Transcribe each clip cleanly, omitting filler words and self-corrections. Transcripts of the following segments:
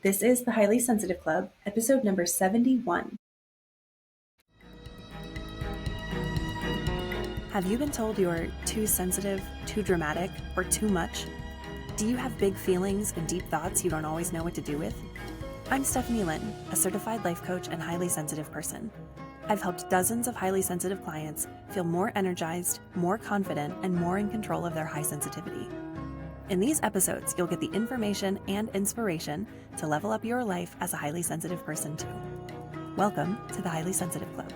This is the Highly Sensitive Club, episode number 71. Have you been told you're too sensitive, too dramatic, or too much? Do you have big feelings and deep thoughts you don't always know what to do with? I'm Linn, a certified life coach and highly sensitive person. I've helped dozens of highly sensitive clients feel more energized, more confident, and more in control of their high sensitivity. In these episodes, you'll get the information and inspiration to level up your life as a highly sensitive person too. Welcome to the Highly Sensitive Club.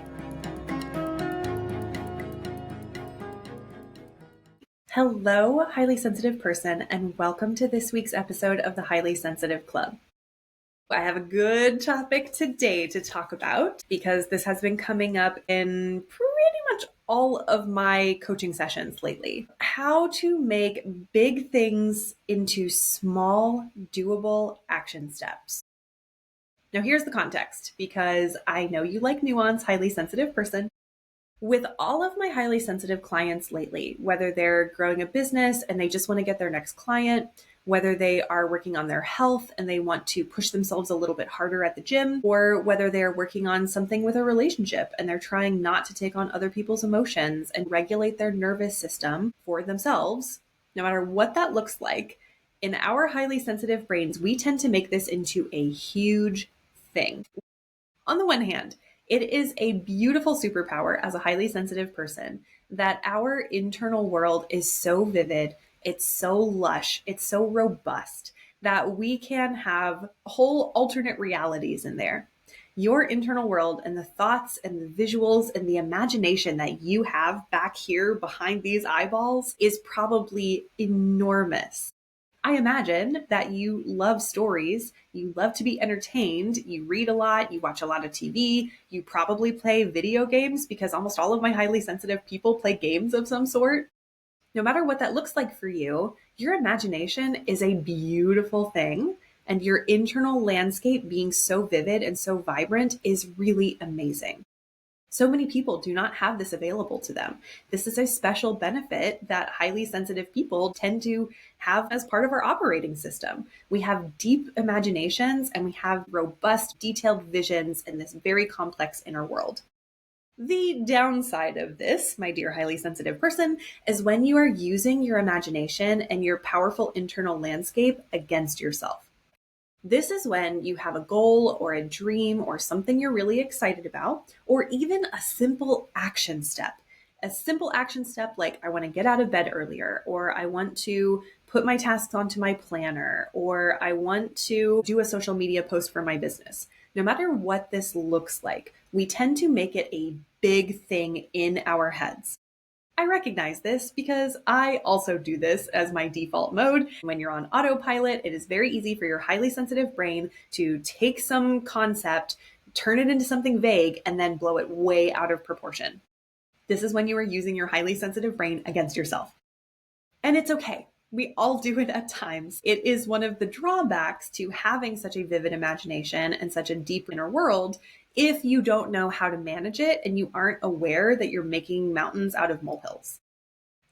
Hello, highly sensitive person, and welcome to this week's episode of the Highly Sensitive Club. I have a good topic today to talk about because this has been coming up in pretty much all of my coaching sessions lately. How to make big things into small, doable action steps. Now, here's the context because I know you like nuance, highly sensitive person. With all of my highly sensitive clients lately, whether they're growing a business and they just want to get their next client, whether they are working on their health and they want to push themselves a little bit harder at the gym, or whether they're working on something with a relationship and they're trying not to take on other people's emotions and regulate their nervous system for themselves, no matter what that looks like, in our highly sensitive brains, we tend to make this into a huge thing. On the one hand, it is a beautiful superpower as a highly sensitive person that our internal world is so vivid, it's so lush, it's so robust that we can have whole alternate realities in there. Your internal world and the thoughts and the visuals and the imagination that you have back here behind these eyeballs is probably enormous. I imagine that you love stories, you love to be entertained, you read a lot, you watch a lot of TV, you probably play video games because almost all of my highly sensitive people play games of some sort. No matter what that looks like for you, your imagination is a beautiful thing, and your internal landscape being so vivid and so vibrant is really amazing. So many people do not have this available to them. This is a special benefit that highly sensitive people tend to have as part of our operating system. We have deep imaginations and we have robust, detailed visions in this very complex inner world. The downside of this, my dear highly sensitive person, is when you are using your imagination and your powerful internal landscape against yourself. This is when you have a goal or a dream or something you're really excited about, or even a simple action step. A simple action step like I want to get out of bed earlier, or I want to put my tasks onto my planner, or I want to do a social media post for my business. No matter what this looks like, we tend to make it a big thing in our heads. I recognize this because I also do this as my default mode. When you're on autopilot, it is very easy for your highly sensitive brain to take some concept, turn it into something vague, and then blow it way out of proportion. This is when you are using your highly sensitive brain against yourself. And it's okay. We all do it at times. It is one of the drawbacks to having such a vivid imagination and such a deep inner world if you don't know how to manage it and you aren't aware that you're making mountains out of molehills.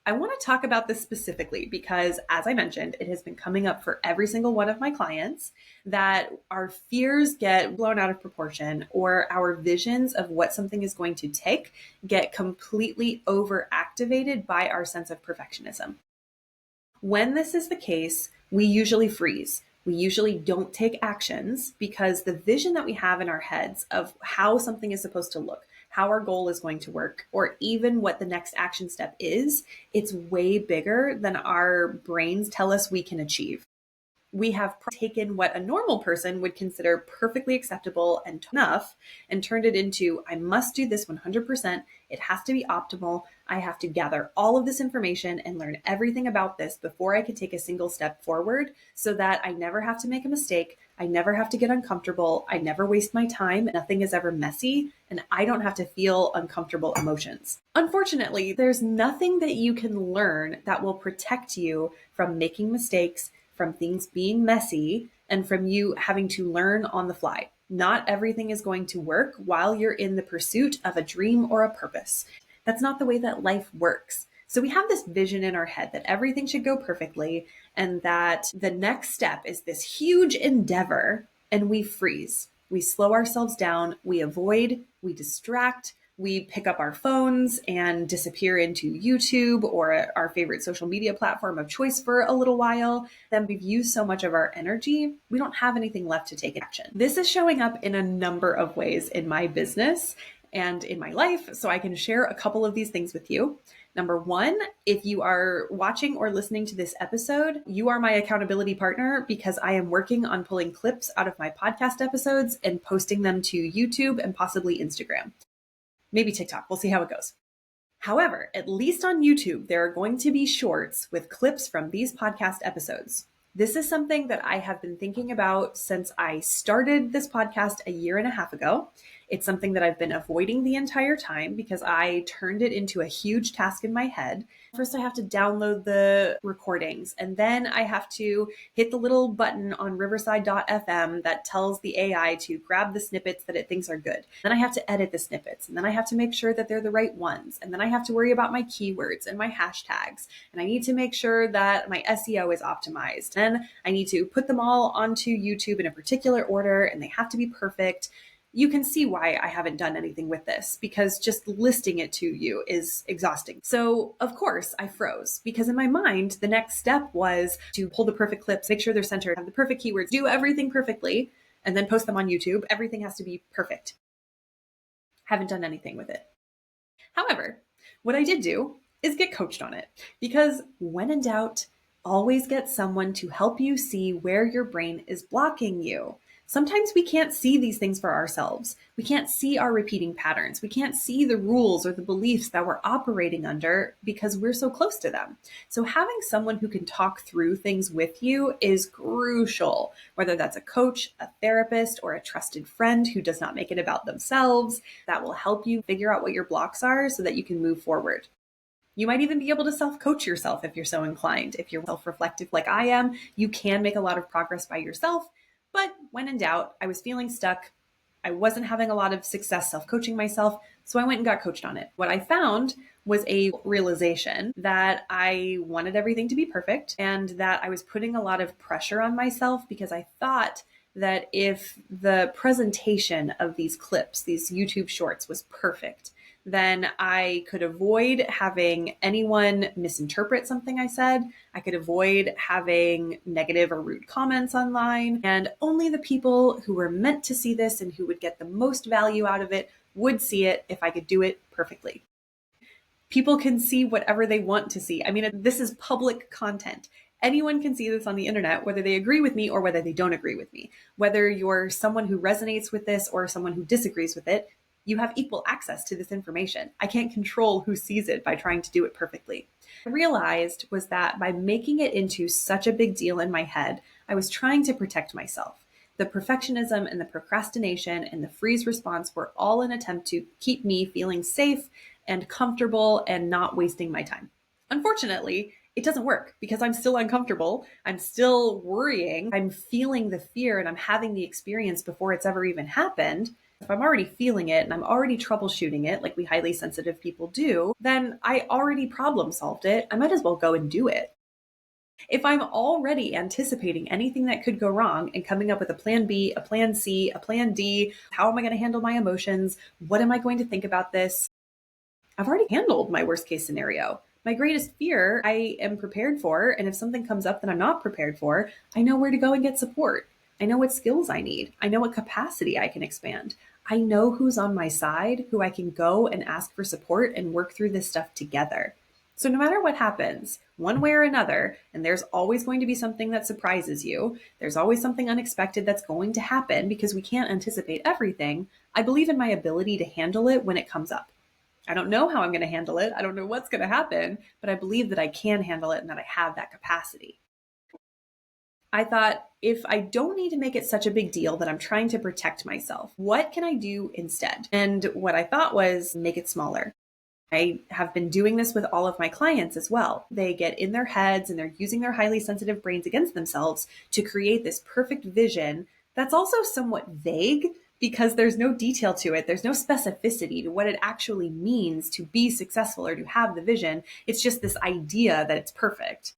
I want to talk about this specifically because, as I mentioned, it has been coming up for every single one of my clients that our fears get blown out of proportion or our visions of what something is going to take get completely overactivated by our sense of perfectionism. When this is the case, we usually freeze. We usually don't take actions because the vision that we have in our heads of how something is supposed to look, how our goal is going to work, or even what the next action step is, it's way bigger than our brains tell us we can achieve. We have taken what a normal person would consider perfectly acceptable and enough and turned it into, I must do this 100%. It has to be optimal. I have to gather all of this information and learn everything about this before I can take a single step forward so that I never have to make a mistake. I never have to get uncomfortable. I never waste my time. Nothing is ever messy, and I don't have to feel uncomfortable emotions. Unfortunately, there's nothing that you can learn that will protect you from making mistakes, from things being messy, and from you having to learn on the fly. Not everything is going to work while you're in the pursuit of a dream or a purpose. That's not the way that life works. So we have this vision in our head that everything should go perfectly and that the next step is this huge endeavor and we freeze. We slow ourselves down, we avoid, we distract, we pick up our phones and disappear into YouTube or our favorite social media platform of choice for a little while. Then we've used so much of our energy, we don't have anything left to take action. This is showing up in a number of ways in my business and in my life, so I can share a couple of these things with you. Number one, if you are watching or listening to this episode, you are my accountability partner because I am working on pulling clips out of my podcast episodes and posting them to YouTube and possibly Instagram. Maybe TikTok. We'll see how it goes. However, at least on YouTube, there are going to be shorts with clips from these podcast episodes. This is something that I have been thinking about since I started this podcast a year and a half ago. It's something that I've been avoiding the entire time because I turned it into a huge task in my head. First, I have to download the recordings, and then I have to hit the little button on riverside.fm that tells the AI to grab the snippets that it thinks are good. Then I have to edit the snippets, and then I have to make sure that they're the right ones. And then I have to worry about my keywords and my hashtags. And I need to make sure that my SEO is optimized. Then I need to put them all onto YouTube in a particular order, and they have to be perfect. You can see why I haven't done anything with this because just listing it to you is exhausting. So of course I froze because in my mind, the next step was to pull the perfect clips, make sure they're centered, have the perfect keywords, do everything perfectly, and then post them on YouTube. Everything has to be perfect. Haven't done anything with it. However, what I did do is get coached on it because when in doubt, always get someone to help you see where your brain is blocking you. Sometimes we can't see these things for ourselves. We can't see our repeating patterns. We can't see the rules or the beliefs that we're operating under because we're so close to them. So having someone who can talk through things with you is crucial, whether that's a coach, a therapist, or a trusted friend who does not make it about themselves. That will help you figure out what your blocks are so that you can move forward. You might even be able to self-coach yourself if you're so inclined. If you're self-reflective like I am, you can make a lot of progress by yourself. But when in doubt, I was feeling stuck. I wasn't having a lot of success self-coaching myself, so I went and got coached on it. What I found was a realization that I wanted everything to be perfect and that I was putting a lot of pressure on myself because I thought that if the presentation of these clips, these YouTube shorts was perfect, then I could avoid having anyone misinterpret something I said. I could avoid having negative or rude comments online. And only the people who were meant to see this and who would get the most value out of it would see it if I could do it perfectly. People can see whatever they want to see. I mean, this is public content. Anyone can see this on the internet, whether they agree with me or whether they don't agree with me. Whether you're someone who resonates with this or someone who disagrees with it, you have equal access to this information. I can't control who sees it by trying to do it perfectly. What I realized was that by making it into such a big deal in my head, I was trying to protect myself. The perfectionism and the procrastination and the freeze response were all an attempt to keep me feeling safe and comfortable and not wasting my time. Unfortunately, it doesn't work because I'm still uncomfortable. I'm still worrying. I'm feeling the fear and I'm having the experience before it's ever even happened. If I'm already feeling it and I'm already troubleshooting it, like we highly sensitive people do, then I already problem solved it. I might as well go and do it. If I'm already anticipating anything that could go wrong and coming up with a plan B, a plan C, a plan D, how am I going to handle my emotions? What am I going to think about this? I've already handled my worst case scenario. My greatest fear, I am prepared for. And if something comes up that I'm not prepared for, I know where to go and get support. I know what skills I need. I know what capacity I can expand. I know who's on my side, who I can go and ask for support and work through this stuff together. So no matter what happens, one way or another, and there's always going to be something that surprises you, there's always something unexpected that's going to happen because we can't anticipate everything, I believe in my ability to handle it when it comes up. I don't know how I'm going to handle it. I don't know what's going to happen, but I believe that I can handle it and that I have that capacity. I thought, if I don't need to make it such a big deal that I'm trying to protect myself, what can I do instead? And what I thought was make it smaller. I have been doing this with all of my clients as well. They get in their heads and they're using their highly sensitive brains against themselves to create this perfect vision that's also somewhat vague because there's no detail to it. There's no specificity to what it actually means to be successful or to have the vision. It's just this idea that it's perfect.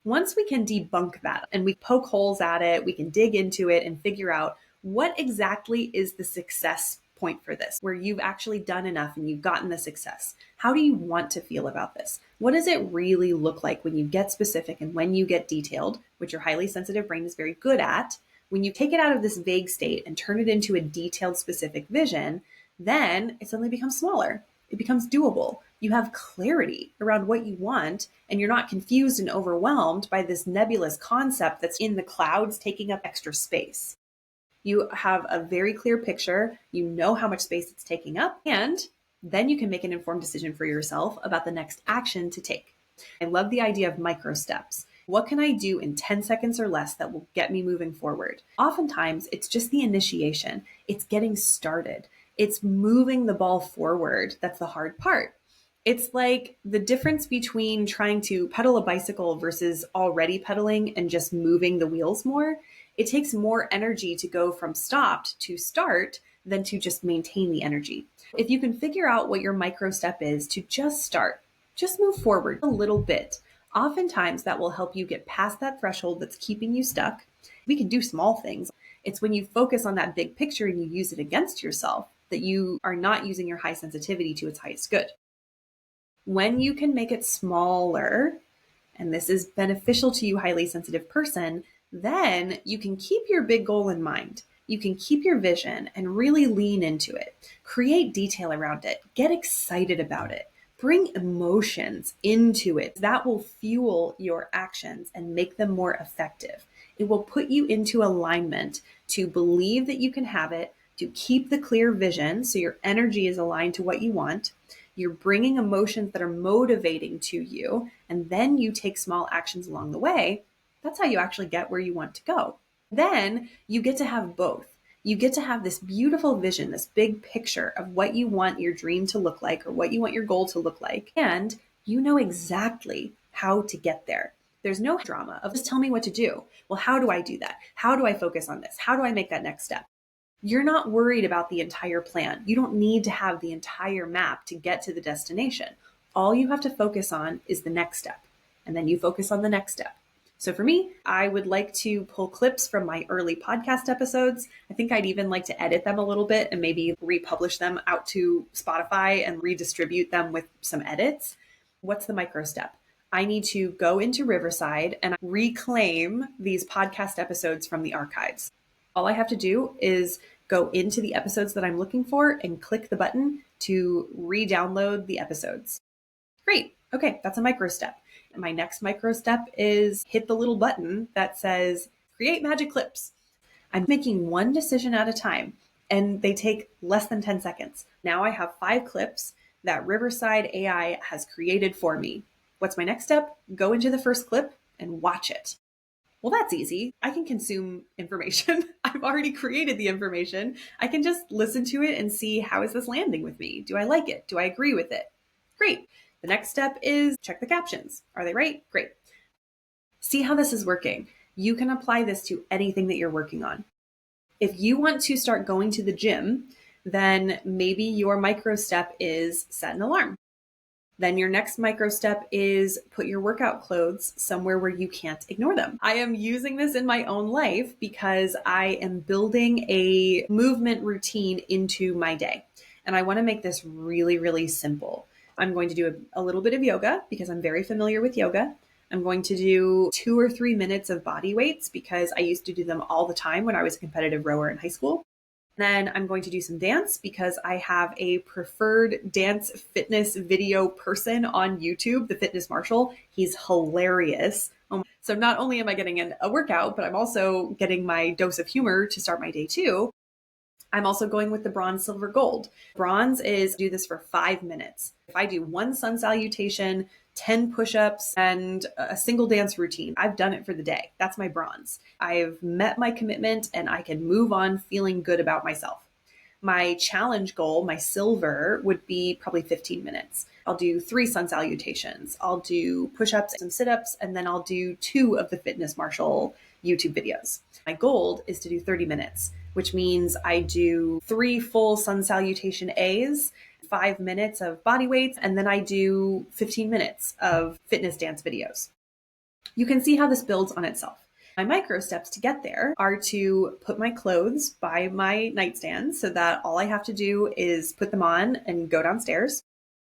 Once we can debunk that and we poke holes at it, we can dig into it and figure out What exactly is the success point for this, where you've actually done enough and you've gotten the success? How do you want to feel about this? What does it really look like when you get specific and when you get detailed, which your highly sensitive brain is very good at? When you take it out of this vague state and turn it into a detailed, specific vision, then it suddenly becomes smaller. It becomes doable. You have clarity around what you want, and you're not confused and overwhelmed by this nebulous concept that's in the clouds taking up extra space. You have a very clear picture, you know how much space it's taking up, and then you can make an informed decision for yourself about the next action to take. I love the idea of micro steps. What can I do in 10 seconds or less that will get me moving forward? Oftentimes, it's just the initiation. It's getting started. It's moving the ball forward. That's the hard part. It's like the difference between trying to pedal a bicycle versus already pedaling and just moving the wheels more. It takes more energy to go from stopped to start than to just maintain the energy. If you can figure out what your micro step is to just start, just move forward a little bit. Oftentimes that will help you get past that threshold that's keeping you stuck. We can do small things. It's when you focus on that big picture and you use it against yourself that you are not using your high sensitivity to its highest good. When you can make it smaller, and this is beneficial to you, highly sensitive person, then you can keep your big goal in mind. You can keep your vision and really lean into it. Create detail around it. Get excited about it. Bring emotions into it. That will fuel your actions and make them more effective. It will put you into alignment to believe that you can have it, to keep the clear vision so your energy is aligned to what you want. You're bringing emotions that are motivating to you, and then you take small actions along the way. That's how you actually get where you want to go. Then you get to have both. You get to have this beautiful vision, this big picture of what you want your dream to look like or what you want your goal to look like. And you know exactly how to get there. There's no drama of just tell me what to do. Well, how do I do that? How do I focus on this? How do I make that next step? You're not worried about the entire plan. You don't need to have the entire map to get to the destination. All you have to focus on is the next step. And then you focus on the next step. So for me, I would like to pull clips from my early podcast episodes. I think I'd even like to edit them a little bit and maybe republish them out to Spotify and redistribute them with some edits. What's the micro step? I need to go into Riverside and reclaim these podcast episodes from the archives. All I have to do is go into the episodes that I'm looking for and click the button to re-download the episodes. Great. Okay, that's a micro step. And my next micro step is hit the little button that says create magic clips. I'm making one decision at a time and they take less than 10 seconds. Now I have 5 clips that Riverside AI has created for me. What's my next step? Go into the first clip and watch it. Well, that's easy. I can consume information. I've already created the information. I can just listen to it and see, how is this landing with me? Do I like it? Do I agree with it? Great. The next step is check the captions. Are they right? Great. See how this is working. You can apply this to anything that you're working on. If you want to start going to the gym, then maybe your micro step is set an alarm. Then your next micro step is put your workout clothes somewhere where you can't ignore them. I am using this in my own life because I am building a movement routine into my day. And I want to make this really, really simple. I'm going to do a little bit of yoga because I'm very familiar with yoga. I'm going to do 2 or 3 minutes of body weights because I used to do them all the time when I was a competitive rower in high school. Then I'm going to do some dance because I have a preferred dance fitness video person on YouTube, the Fitness Marshall. He's hilarious. So not only am I getting a workout, but I'm also getting my dose of humor to start my day too. I'm also going with the bronze, silver, gold. Bronze is do this for 5 minutes. If I do 1 sun salutation, 10 push-ups, and a single dance routine, I've done it for the day. That's my bronze. I've met my commitment and I can move on feeling good about myself. My challenge goal, my silver, would be probably 15 minutes. I'll do 3 sun salutations. I'll do push-ups, some sit-ups, and then I'll do 2 of the Fitness Marshall YouTube videos. My gold is to do 30 minutes, which means I do 3 full sun salutation A's, 5 minutes of body weights, and then I do 15 minutes of fitness dance videos. You can see how this builds on itself. My micro steps to get there are to put my clothes by my nightstand so that all I have to do is put them on and go downstairs.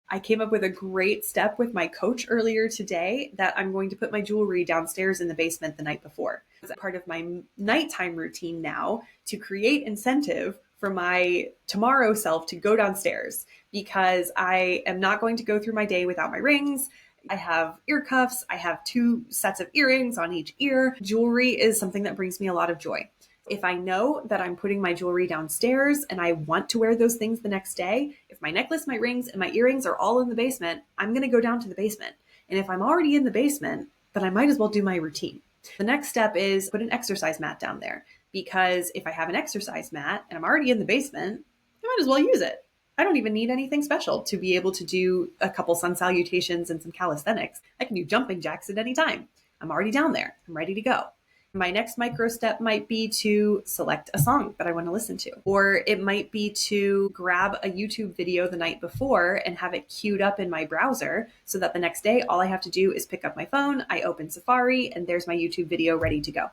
I came up with a great step with my coach earlier today that I'm going to put my jewelry downstairs in the basement the night before. It's part of my nighttime routine now to create incentive for my tomorrow self to go downstairs, because I am not going to go through my day without my rings. I have ear cuffs. I have 2 sets of earrings on each ear. Jewelry is something that brings me a lot of joy. If I know that I'm putting my jewelry downstairs and I want to wear those things the next day, if my necklace, my rings, and my earrings are all in the basement, I'm going to go down to the basement. And if I'm already in the basement, then I might as well do my routine. The next step is put an exercise mat down there, because if I have an exercise mat and I'm already in the basement, I might as well use it. I don't even need anything special to be able to do a couple sun salutations and some calisthenics. I can do jumping jacks at any time. I'm already down there. I'm ready to go. My next micro step might be to select a song that I want to listen to, or it might be to grab a YouTube video the night before and have it queued up in my browser so that the next day, all I have to do is pick up my phone, I open Safari, and there's my YouTube video ready to go.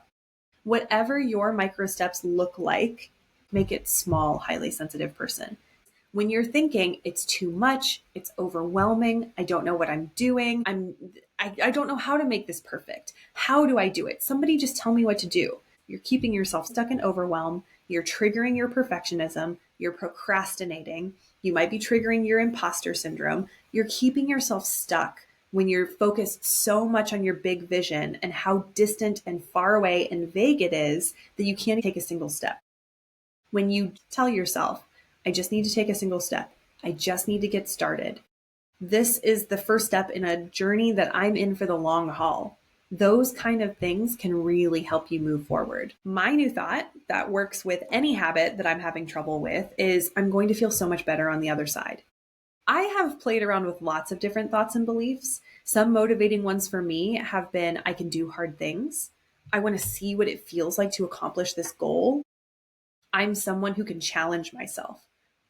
Whatever your micro steps look like, make it small, highly sensitive person. When you're thinking it's too much, it's overwhelming, I don't know what I'm doing, I don't know how to make this perfect. How do I do it? Somebody just tell me what to do. You're keeping yourself stuck in overwhelm. You're triggering your perfectionism. You're procrastinating. You might be triggering your imposter syndrome. You're keeping yourself stuck when you're focused so much on your big vision and how distant and far away and vague it is that you can't take a single step. When you tell yourself, I just need to take a single step, I just need to get started, this is the first step in a journey that I'm in for the long haul. Those kind of things can really help you move forward. My new thought that works with any habit that I'm having trouble with is I'm going to feel so much better on the other side. I have played around with lots of different thoughts and beliefs. Some motivating ones for me have been, I can do hard things. I want to see what it feels like to accomplish this goal. I'm someone who can challenge myself.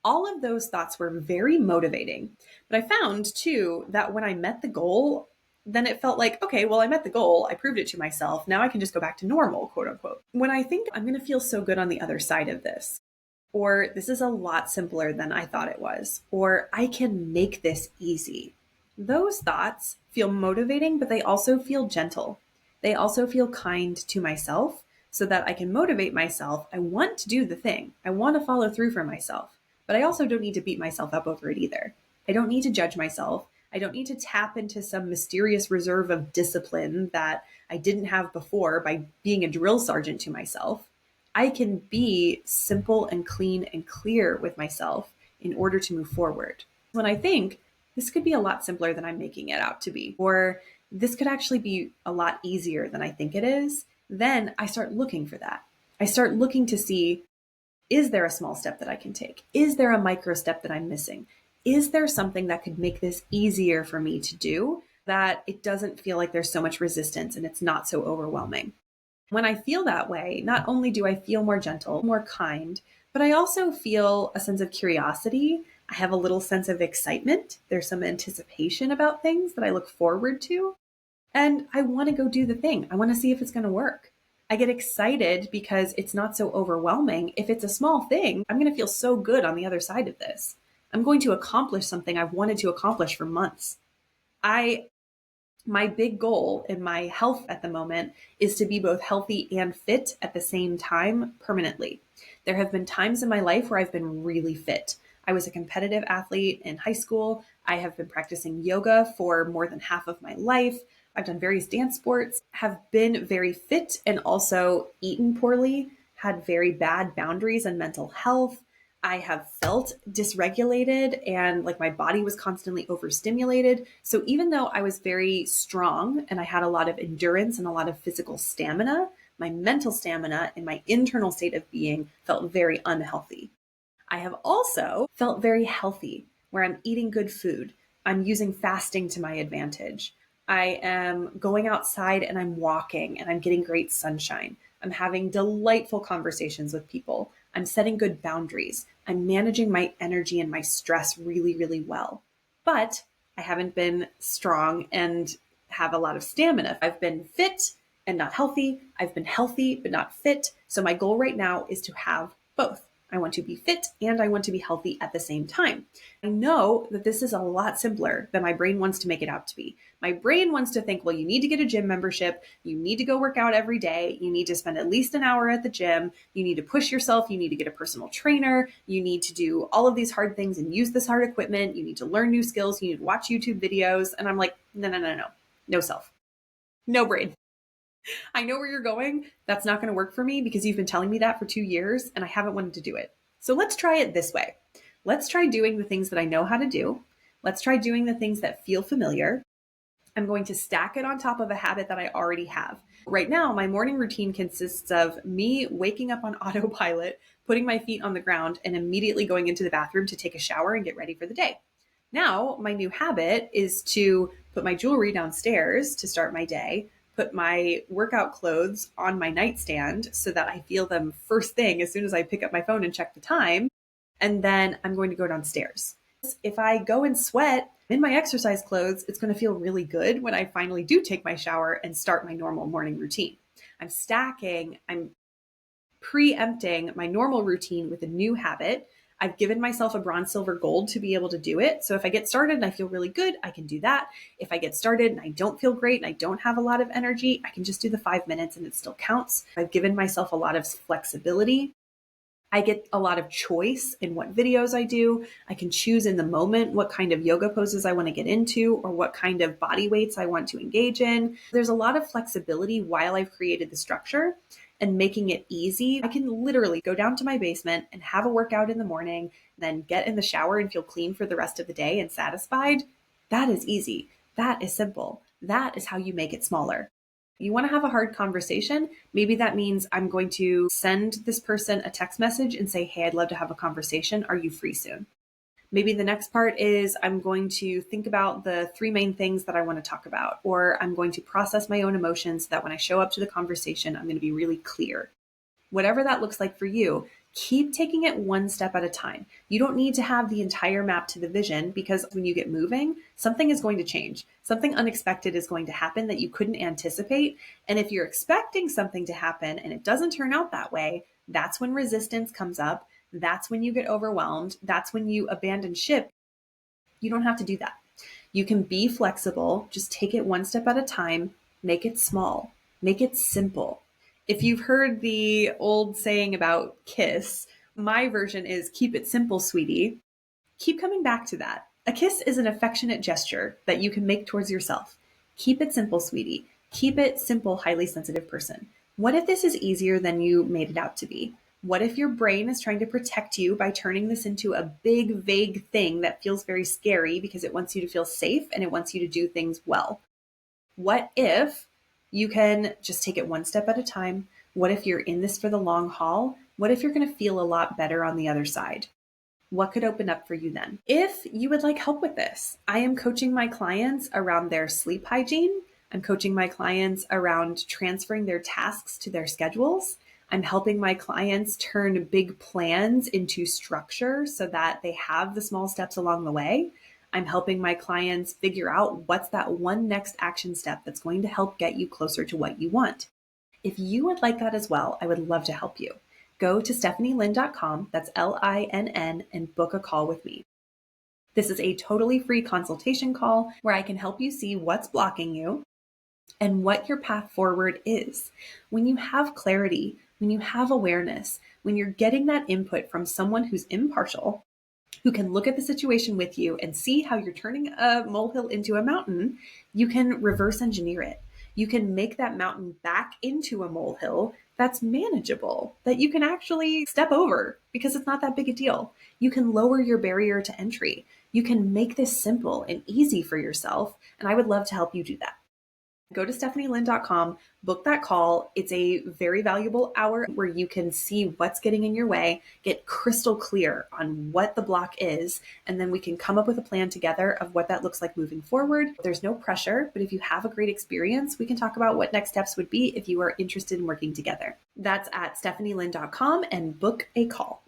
All of those thoughts were very motivating. But I found too that when I met the goal, then it felt like, okay, well, I met the goal. I proved it to myself. Now I can just go back to normal, quote unquote. When I think I'm going to feel so good on the other side of this, or this is a lot simpler than I thought it was, or I can make this easy. Those thoughts feel motivating, but they also feel gentle. They also feel kind to myself so that I can motivate myself. I want to do the thing. I want to follow through for myself, but I also don't need to beat myself up over it either. I don't need to judge myself. I don't need to tap into some mysterious reserve of discipline that I didn't have before by being a drill sergeant to myself. I can be simple and clean and clear with myself in order to move forward. When I think this could be a lot simpler than I'm making it out to be, or this could actually be a lot easier than I think it is, then I start looking for that. I start looking to see, is there a small step that I can take? Is there a micro step that I'm missing? Is there something that could make this easier for me to do, that it doesn't feel like there's so much resistance and it's not so overwhelming? When I feel that way, not only do I feel more gentle, more kind, but I also feel a sense of curiosity. I have a little sense of excitement. There's some anticipation about things that I look forward to. And I want to go do the thing. I want to see if it's going to work. I get excited because it's not so overwhelming. If it's a small thing, I'm going to feel so good on the other side of this. I'm going to accomplish something I've wanted to accomplish for months. My big goal in my health at the moment is to be both healthy and fit at the same time permanently. There have been times in my life where I've been really fit. I was a competitive athlete in high school. I have been practicing yoga for more than half of my life. I've done various dance sports, have been very fit and also eaten poorly, had very bad boundaries and mental health. I have felt dysregulated and like my body was constantly overstimulated. So even though I was very strong and I had a lot of endurance and a lot of physical stamina, my mental stamina and my internal state of being felt very unhealthy. I have also felt very healthy, where I'm eating good food. I'm using fasting to my advantage. I am going outside and I'm walking and I'm getting great sunshine. I'm having delightful conversations with people. I'm setting good boundaries. I'm managing my energy and my stress really, really well. But I haven't been strong and have a lot of stamina. I've been fit and not healthy. I've been healthy, but not fit. So my goal right now is to have both. I want to be fit and I want to be healthy at the same time. I know that this is a lot simpler than my brain wants to make it out to be. My brain wants to think, well, you need to get a gym membership. You need to go work out every day. You need to spend at least an hour at the gym. You need to push yourself. You need to get a personal trainer. You need to do all of these hard things and use this hard equipment. You need to learn new skills. You need to watch YouTube videos. And I'm like, no. No self. No brain. I know where you're going. That's not going to work for me because you've been telling me that for 2 years and I haven't wanted to do it. So let's try it this way. Let's try doing the things that I know how to do. Let's try doing the things that feel familiar. I'm going to stack it on top of a habit that I already have. Right now, my morning routine consists of me waking up on autopilot, putting my feet on the ground, and immediately going into the bathroom to take a shower and get ready for the day. Now, my new habit is to put my jewelry downstairs to start my day, put my workout clothes on my nightstand so that I feel them first thing as soon as I pick up my phone and check the time. And then I'm going to go downstairs. If I go and sweat in my exercise clothes, it's going to feel really good when I finally do take my shower and start my normal morning routine. I'm preempting my normal routine with a new habit. I've given myself a bronze, silver, gold to be able to do it. So if I get started and I feel really good, I can do that. If I get started and I don't feel great and I don't have a lot of energy, I can just do the 5 minutes and it still counts. I've given myself a lot of flexibility. I get a lot of choice in what videos I do. I can choose in the moment what kind of yoga poses I want to get into or what kind of body weights I want to engage in. There's a lot of flexibility while I've created the structure and making it easy. I can literally go down to my basement and have a workout in the morning, then get in the shower and feel clean for the rest of the day and satisfied. That is easy. That is simple. That is how you make it smaller. You want to have a hard conversation. Maybe that means I'm going to send this person a text message and say, hey, I'd love to have a conversation. Are you free soon? Maybe the next part is I'm going to think about the 3 main things that I want to talk about, or I'm going to process my own emotions so that when I show up to the conversation, I'm going to be really clear. Whatever that looks like for you, keep taking it one step at a time. You don't need to have the entire map to the vision because when you get moving, something is going to change. Something unexpected is going to happen that you couldn't anticipate. And if you're expecting something to happen and it doesn't turn out that way, that's when resistance comes up. That's when you get overwhelmed. That's when you abandon ship. You don't have to do that. You can be flexible. Just take it one step at a time. Make it small. Make it simple. If you've heard the old saying about kiss, my version is keep it simple, sweetie. Keep coming back to that. A kiss is an affectionate gesture that you can make towards yourself. Keep it simple, sweetie. Keep it simple, highly sensitive person. What if this is easier than you made it out to be? What if your brain is trying to protect you by turning this into a big, vague thing that feels very scary because it wants you to feel safe and it wants you to do things well? What if you can just take it one step at a time? What if you're in this for the long haul? What if you're going to feel a lot better on the other side? What could open up for you then? If you would like help with this, I am coaching my clients around their sleep hygiene. I'm coaching my clients around transferring their tasks to their schedules. I'm helping my clients turn big plans into structure so that they have the small steps along the way. I'm helping my clients figure out what's that one next action step that's going to help get you closer to what you want. If you would like that as well, I would love to help you. Go to stephanielinn.com, that's Linn, and book a call with me. This is a totally free consultation call where I can help you see what's blocking you and what your path forward is. When you have clarity, when you have awareness, when you're getting that input from someone who's impartial, who can look at the situation with you and see how you're turning a molehill into a mountain, you can reverse engineer it. You can make that mountain back into a molehill that's manageable, that you can actually step over because it's not that big a deal. You can lower your barrier to entry. You can make this simple and easy for yourself, and I would love to help you do that. Go to stephanielinn.com, book that call. It's a very valuable hour where you can see what's getting in your way, get crystal clear on what the block is, and then we can come up with a plan together of what that looks like moving forward. There's no pressure, but if you have a great experience, we can talk about what next steps would be if you are interested in working together. That's at stephanielinn.com and book a call.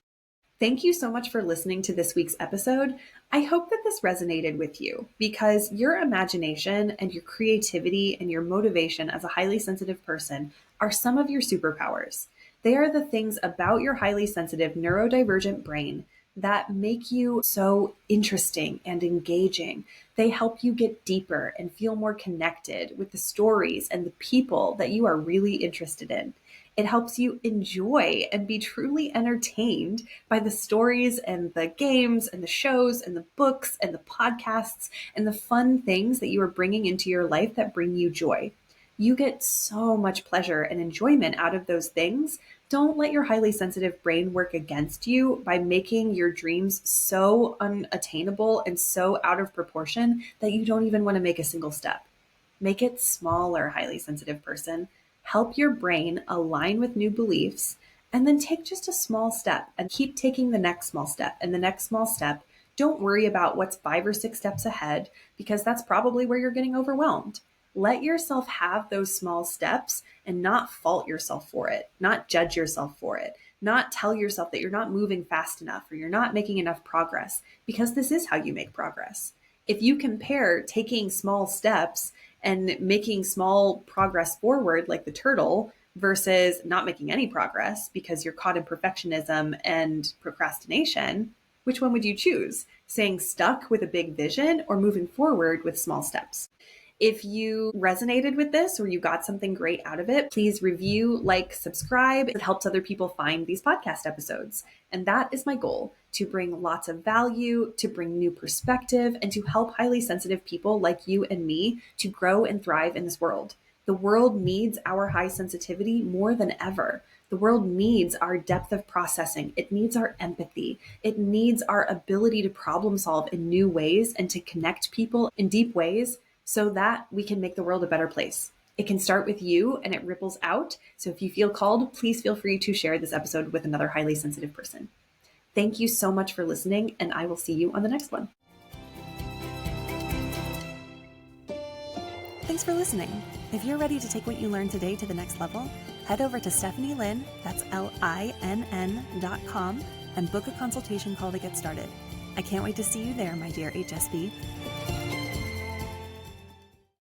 Thank you so much for listening to this week's episode. I hope that this resonated with you because your imagination and your creativity and your motivation as a highly sensitive person are some of your superpowers. They are the things about your highly sensitive neurodivergent brain that make you so interesting and engaging. They help you get deeper and feel more connected with the stories and the people that you are really interested in. It helps you enjoy and be truly entertained by the stories and the games and the shows and the books and the podcasts and the fun things that you are bringing into your life that bring you joy. You get so much pleasure and enjoyment out of those things. Don't let your highly sensitive brain work against you by making your dreams so unattainable and so out of proportion that you don't even want to make a single step. Make it smaller, highly sensitive person. Help your brain align with new beliefs, and then take just a small step and keep taking the next small step and the next small step. Don't worry about what's 5 or 6 steps ahead because that's probably where you're getting overwhelmed. Let yourself have those small steps and not fault yourself for it, not judge yourself for it, not tell yourself that you're not moving fast enough or you're not making enough progress, because this is how you make progress. If you compare taking small steps and making small progress forward like the turtle versus not making any progress because you're caught in perfectionism and procrastination, which one would you choose? Staying stuck with a big vision or moving forward with small steps? If you resonated with this or you got something great out of it, please review, like, subscribe. It helps other people find these podcast episodes. And that is my goal, to bring lots of value, to bring new perspective, and to help highly sensitive people like you and me to grow and thrive in this world. The world needs our high sensitivity more than ever. The world needs our depth of processing. It needs our empathy. It needs our ability to problem solve in new ways and to connect people in deep ways so that we can make the world a better place. It can start with you and it ripples out. So if you feel called, please feel free to share this episode with another highly sensitive person. Thank you so much for listening, and I will see you on the next one. Thanks for listening. If you're ready to take what you learned today to the next level, head over to Linn, that's LINN.com, and book a consultation call to get started. I can't wait to see you there, my dear HSP.